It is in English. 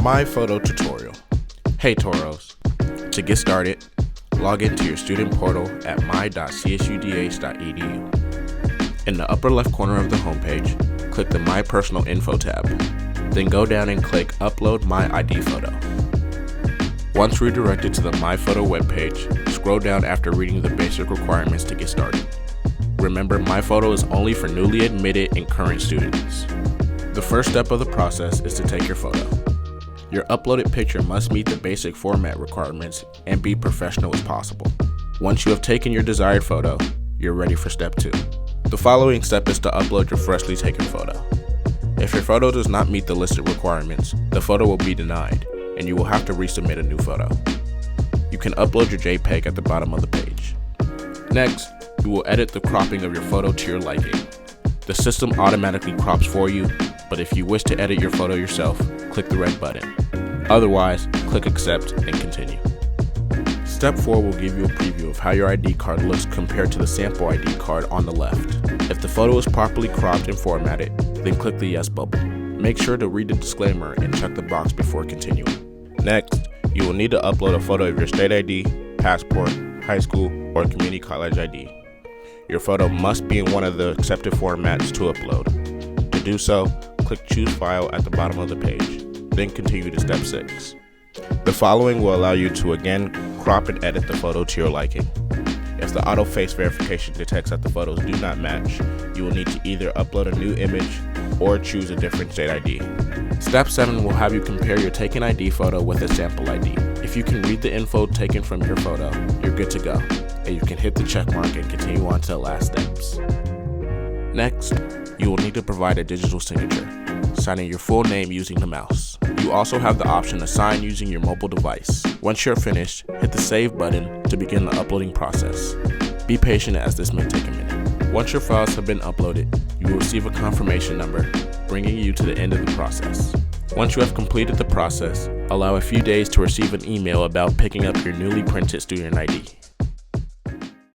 My Photo Tutorial. Hey Toros. To get started, log into your student portal at my.csudh.edu. In the upper left corner of the homepage, click the My Personal Info tab. Then go down and click Upload My ID Photo. Once redirected to the My Photo webpage, scroll down after reading the basic requirements to get started. Remember, My Photo is only for newly admitted and current students. The first step of the process is to take your photo. Your uploaded picture must meet the basic format requirements and be professional as possible. Once you have taken your desired photo, you're ready for step 2. The following step is to upload your freshly taken photo. If your photo does not meet the listed requirements, the photo will be denied, and you will have to resubmit a new photo. You can upload your JPEG at the bottom of the page. Next, you will edit the cropping of your photo to your liking. The system automatically crops for you, but if you wish to edit your photo yourself, click the red button. Otherwise, click Accept and continue. Step 4 will give you a preview of how your ID card looks compared to the sample ID card on the left. If the photo is properly cropped and formatted, then click the Yes bubble. Make sure to read the disclaimer and check the box before continuing. Next, you will need to upload a photo of your state ID, passport, high school, or community college ID. Your photo must be in one of the accepted formats to upload. To do so, click Choose File at the bottom of the page, then continue to step 6. The following will allow you to again crop and edit the photo to your liking. If the auto face verification detects that the photos do not match, you will need to either upload a new image or choose a different state ID. Step 7 will have you compare your taken ID photo with a sample ID. If you can read the info taken from your photo, you're good to go, and you can hit the check mark and continue on to the last steps. Next, you will need to provide a digital signature, signing your full name using the mouse. You also have the option to sign using your mobile device. Once you're finished, hit the Save button to begin the uploading process. Be patient as this may take a minute. Once your files have been uploaded, you will receive a confirmation number, bringing you to the end of the process. Once you have completed the process, allow a few days to receive an email about picking up your newly printed student ID.